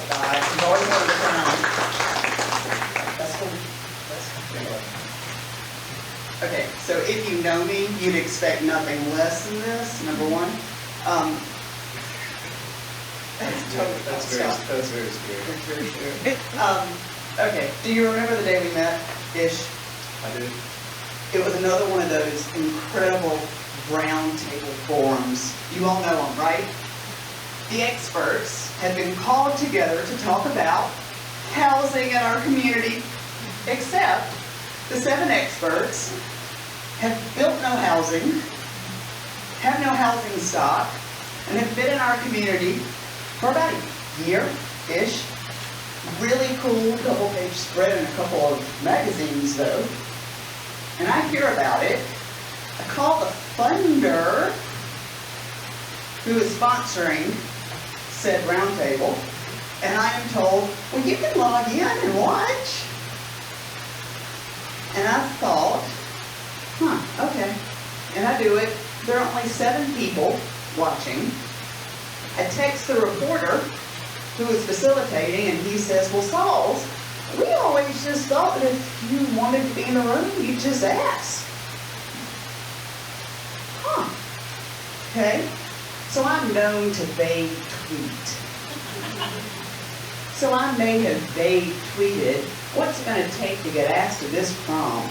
Guys, you've always wanted to turn on. That's cool. Okay, so if you know me, you'd expect nothing less than this, number one. That's very scary. That's very scary. Okay, do you remember the day we met, Ish? I do. It was another one of those incredible round table forums. You all know them, right? The experts had been called together to talk about housing in our community, except the 7 experts have built no housing, have no housing stock, and have been in our community for about a year-ish. Really cool double-page spread in a couple of magazines, though. And I hear about it. I call the funder who is sponsoring said roundtable, and I am told, well, you can log in and watch. And I thought, okay. And I do it. There are only 7 people watching. I text the reporter who is facilitating, and he says, well, Sauls, we always just thought that if you wanted to be in the room, you just ask. Okay. So I'm known to vague tweet. So I may have vague tweeted, what's it going to take to get asked to this prom?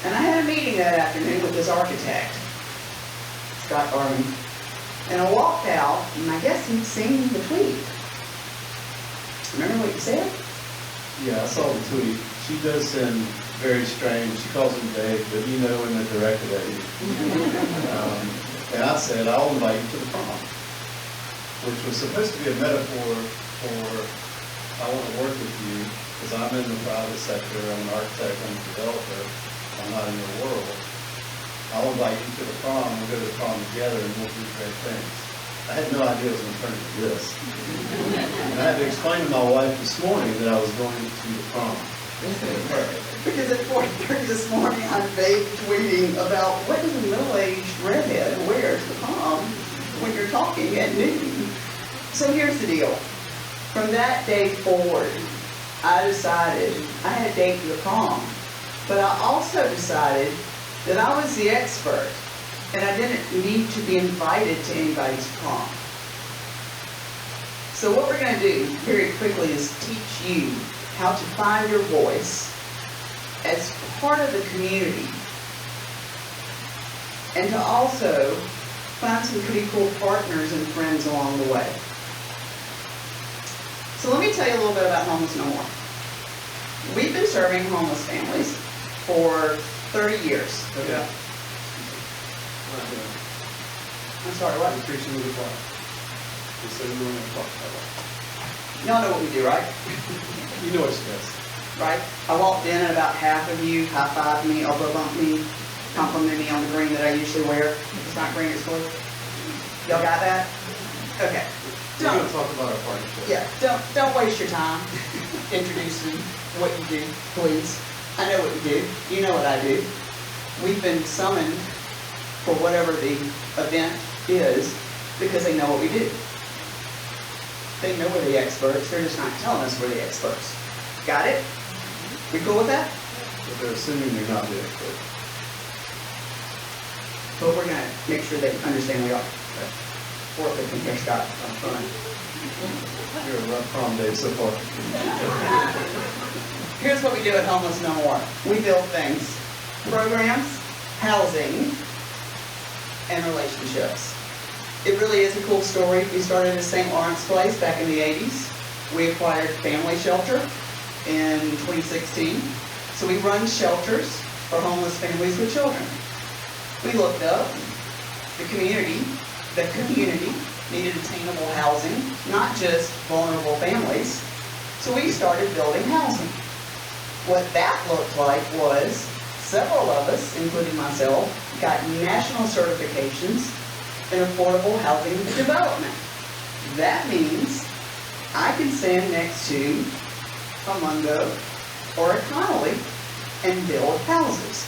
And I had a meeting that afternoon with this architect, Garvin. And I walked out, and I guess he'd seen the tweet. Remember what you said? Yeah, I saw the tweet. She does send very strange, she calls him Dave, but you know when they're directed at you. And I said, I'll invite you to the prom, which was supposed to be a metaphor for, I want to work with you, because I'm in the private sector, I'm an architect, I'm a developer, I'm not in your world. I'll invite you to the prom, we'll go to the prom together, and we'll do great things. I had no idea it was going to turn into this. And I had to explain to my wife this morning that I was going to the prom. Because at 4:30 this morning, I'm vague tweeting about what does a middle-aged redhead wear to the prom when you're talking at noon. So here's the deal. From that day forward, I decided I had a date to the prom. But I also decided that I was the expert, and I didn't need to be invited to anybody's prom. So what we're going to do very quickly is teach you how to find your voice as part of the community, and to also find some pretty cool partners and friends along the way. So let me tell you a little bit about Homeless No More. We've been serving homeless families for 30 years. Yeah. I'm sorry, what? Preaching to the choir. You said we were going to talk about that. Y'all know what we do, right? You know what she does. Right? I walked in and about half of you high-fived me, elbow bumped me, complimented me on the green that I usually wear. It's not green, it's blue. Y'all got that? Okay. We're going to talk about our partnership. Yeah, don't waste your time introducing what you do, please. I know what you do. You know what I do. We've been summoned for whatever the event is because they know what we do. They know we're the experts. They're just not telling us we're the experts. Got it? We cool with that? But they're assuming you're not the expert. But we're going to make sure they understand we are. Or if they can hear Scott, I'm fine. You're a rough prom day so far. Here's what we do at Homeless No More. We build things. Programs, housing, and relationships. It really is a cool story. We started at St. Lawrence Place back in the 80s. We acquired Family Shelter in 2016. So we run shelters for homeless families with children. We looked up the community needed attainable housing, not just vulnerable families. So we started building housing. What that looked like was several of us, including myself, got national certifications in affordable housing development. That means I can stand next to a Mungo or a Connolly and build houses.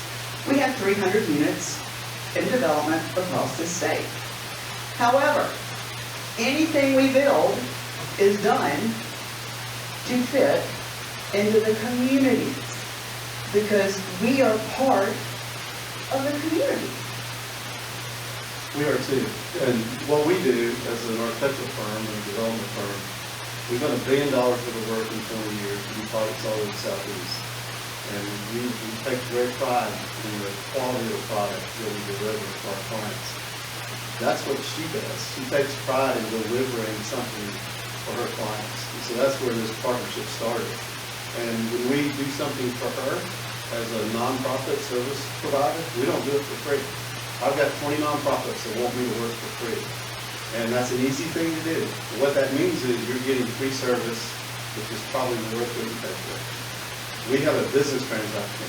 We have 300 units in development across this state. However, anything we build is done to fit into the communities because we are part of the community. We are too. And what we do as an architectural firm and a development firm, we've done $1 billion worth of work in 20 years in projects all over the Southeast. And we take great pride in the quality of the product that we deliver to our clients. That's what she does. She takes pride in delivering something for her clients. And so that's where this partnership started. And when we do something for her as a nonprofit service provider, we don't do it for free. I've got 20 nonprofits that want me to work for free. And that's an easy thing to do. And what that means is you're getting free service, which is probably worth what you pay for. We have a business transaction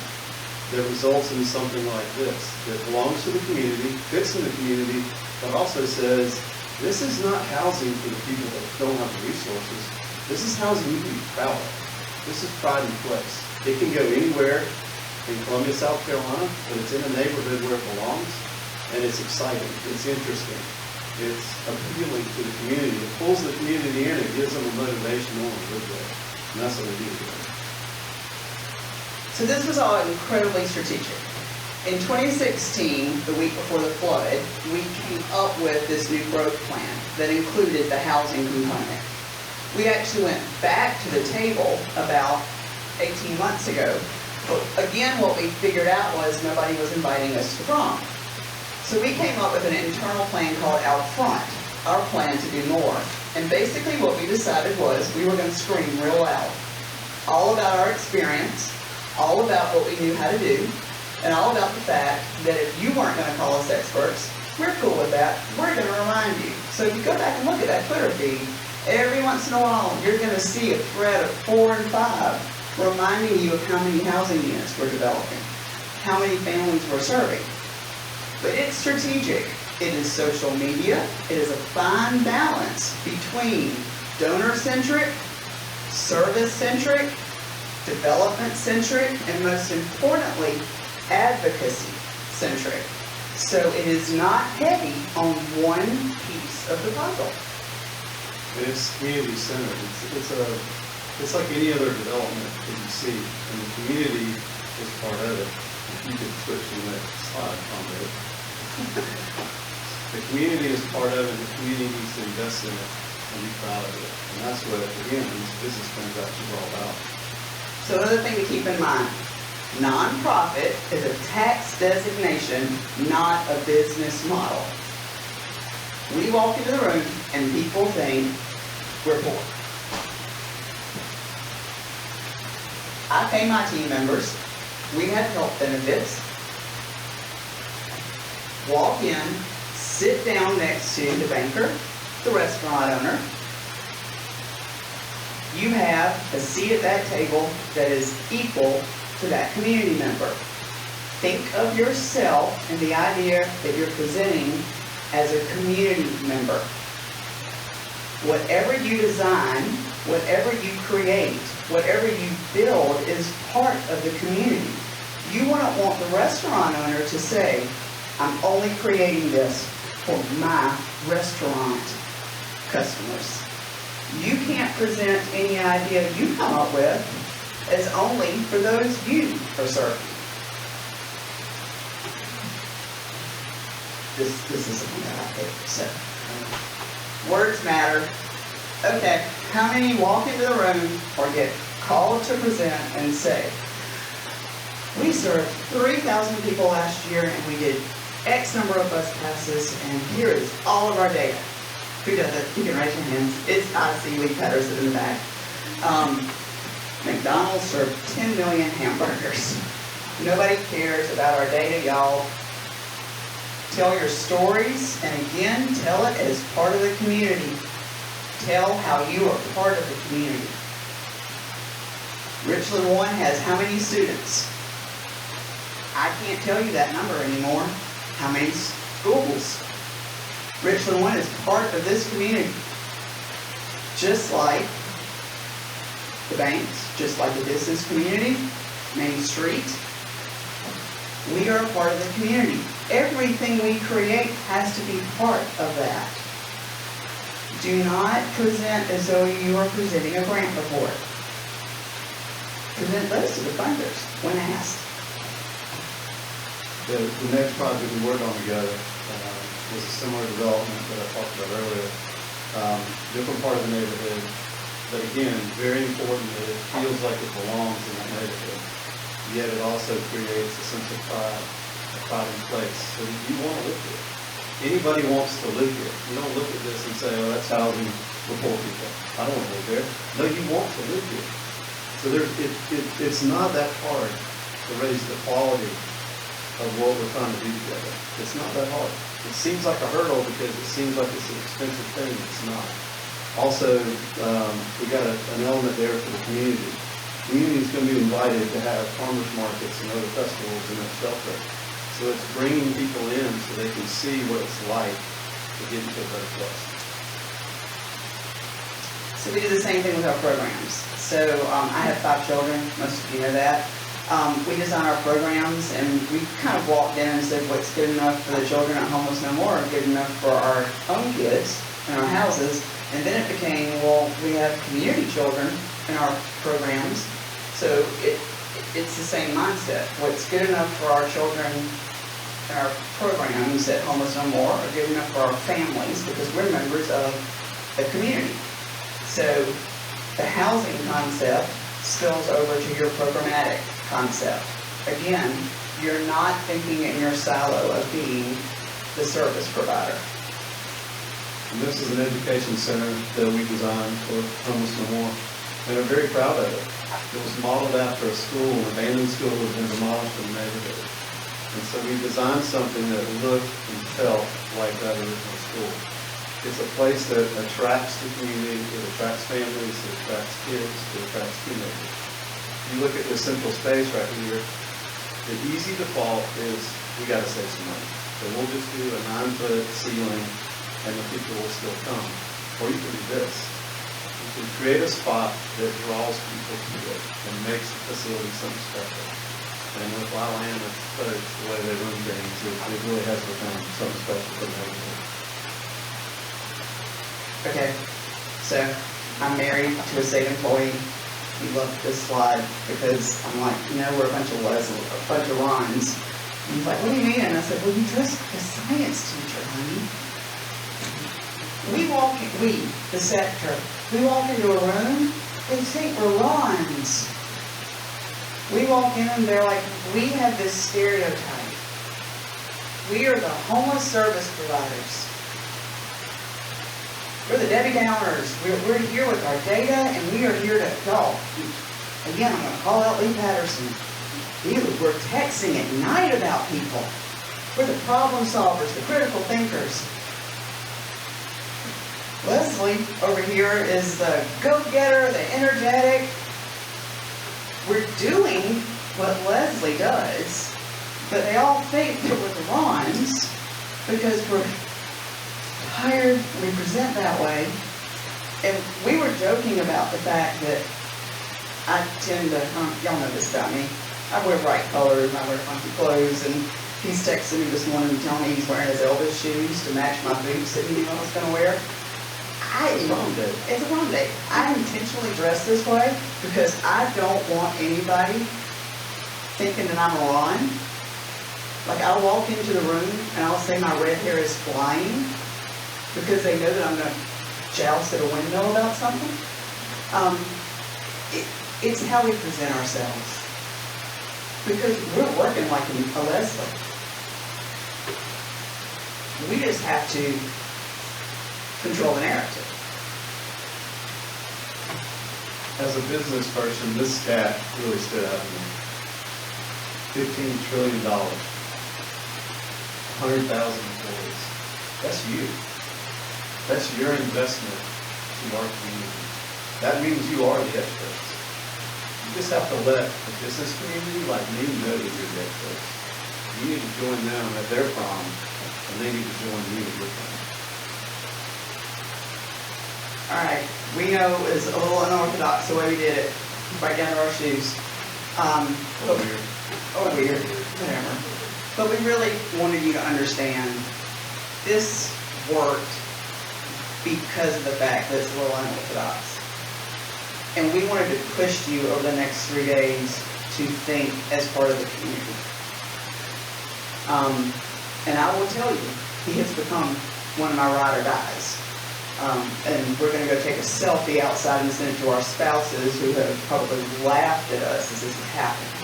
that results in something like this, that belongs to the community, fits in the community, but also says, this is not housing for the people that don't have the resources. This is housing you can be proud of. This is pride in place. It can go anywhere in Columbia, South Carolina, but it's in a neighborhood where it belongs, and it's exciting, it's interesting, it's appealing to the community. It pulls the community in, it gives them a motivation to want to live there. And that's what we do here. So this was all incredibly strategic. In 2016, the week before the flood, we came up with this new growth plan that included the housing component. We actually went back to the table about 18 months ago. But again, what we figured out was nobody was inviting us to prom. So we came up with an internal plan called Out Front, our plan to do more. And basically what we decided was we were going to scream real loud. All about our experience, all about what we knew how to do, and all about the fact that if you weren't going to call us experts, we're cool with that. We're going to remind you. So if you go back and look at that Twitter feed, every once in a while you're going to see a thread of 4 and 5 reminding you of how many housing units we're developing, how many families we're serving. But it's strategic. It is social media. It is a fine balance between donor-centric, service-centric, development-centric, and most importantly, advocacy-centric. So it is not heavy on one piece of the puzzle. And it's community-centered. It's like any other development that you see, and the community is part of it. If you could switch to the next slide, Conrad. The community is part of it, the community needs to invest in it and be proud of it. And that's what, again, these business transactions are all about. So another thing to keep in mind, nonprofit is a tax designation, not a business model. We walk into the room and people think we're poor. I pay my team members. We have health benefits. Walk in, sit down next to the banker, the restaurant owner. You have a seat at that table that is equal to that community member. Think of yourself and the idea that you're presenting as a community member. Whatever you design, whatever you create, whatever you build is part of the community. You want the restaurant owner to say, I'm only creating this for my restaurant customers. You can't present any idea you come up with as only for those you are serving. This is something that I hate. So, words matter. Okay, how many walk into the room or get called to present and say, we served 3,000 people last year and we did X number of bus passes and here is all of our data. Who does it? You can raise your hands. I see leaf cutters in the back. McDonald's served 10 million hamburgers. Nobody cares about our data, y'all. Tell your stories, and again, tell it as part of the community. Tell how you are part of the community. Richland 1 has how many students? I can't tell you that number anymore. How many schools? Richland 1 is part of this community. Just like the banks, just like the business community, Main Street. We are a part of the community. Everything we create has to be part of that. Do not present as though you are presenting a grant report. Present those to the funders when asked. The next project we worked on together was a similar development that I talked about earlier. Different part of the neighborhood, but again, very important that it feels like it belongs in that neighborhood. Yet it also creates a sense of pride, a pride in place, so that you want to live here. Anybody wants to live here. You don't look at this and say, oh, that's housing for poor people. I don't want to live there. No, you want to live here. So it's not that hard to raise the quality of what we're trying to do together. It's not that hard. It seems like a hurdle because it seems like it's an expensive thing. It's not. Also, we got an element there for the community. The community is going to be invited to have farmers markets and other festivals in that shelter. So it's bringing people in so they can see what it's like to get into a better place. So we do the same thing with our programs. So I have 5 children. Most of you know that. We design our programs, and we kind of walked in and said what's good enough for the children at Homeless No More are good enough for our own kids in our houses. And then it became, well, we have community children in our programs. So it's the same mindset. What's good enough for our children in our programs at Homeless No More are good enough for our families because we're members of the community. So the housing concept spills over to your programmatic concept. Again, you're not thinking in your silo of being the service provider. And this is an education center that we designed for Homeless No More, and we're very proud of it. It was modeled after a school, an abandoned school that had been demolished in the neighborhood. And so we designed something that looked and felt like that original school. It's a place that attracts the community, it attracts families, it attracts kids, it attracts teenagers. You look at this central space right here, the easy default is we got to save some money. So we'll just do a 9-foot ceiling and the people will still come. Or you can do this. You can create a spot that draws people to it and makes the facility something special. And with Lila and the folks, the way they run things, it really has become something special for the neighborhood. Okay, so I'm married to a state employee. He loved this slide because I'm like, we're a bunch of Rons. And he's like, what do you mean? And I said, well, you dress like a science teacher, honey. The sector, we walk into a room, they think we're Rons. We walk in and they're like, we have this stereotype. We are the homeless service providers. We're the Debbie Downers. We're here with our data, and we are here to go. Again, I'm going to call out Lee Patterson. We're texting at night about people. We're the problem solvers, the critical thinkers. Leslie over here is the go-getter, the energetic. We're doing what Leslie does, but they all think that we're the Rons because we're tired, we present that way. And we were joking about the fact that I tend to, y'all know this about me, I wear bright colors, I wear funky clothes, and he's texting me this morning and telling me he's wearing his Elvis shoes to match my boots that he knew I was going to wear. It's a wrong day. I intentionally dress this way because I don't want anybody thinking that I'm a Ron. Like I'll walk into the room and I'll say my red hair is flying because they know that I'm going to joust at a windmill about something. It's how we present ourselves. Because we're working like a Leslie. We just have to control the narrative. As a business person, this stat really stood out to me. $15 trillion. 100,000 employees. That's you. That's your investment to our community. That means you are the experts. You just have to let the business community like me know that you're the experts. You need to join them at their prom, and they need to join you at your prom. All right, we know it's a little unorthodox the way we did it, right down to our shoes. Weird, whatever. But we really wanted you to understand this worked because of the fact that it's a little unorthodox. And we wanted to push you over the next 3 days to think as part of the community. And I will tell you, he has become one of my ride or dies. And we're going to go take a selfie outside and send it to our spouses who have probably laughed at us as this has happened.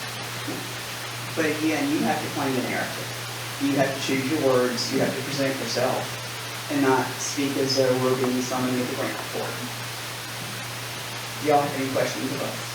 But again, you have to claim the narrative. You have to choose your words. You have to present yourself and not speak as though we're being summoned to the grant report. Do y'all have any questions of us?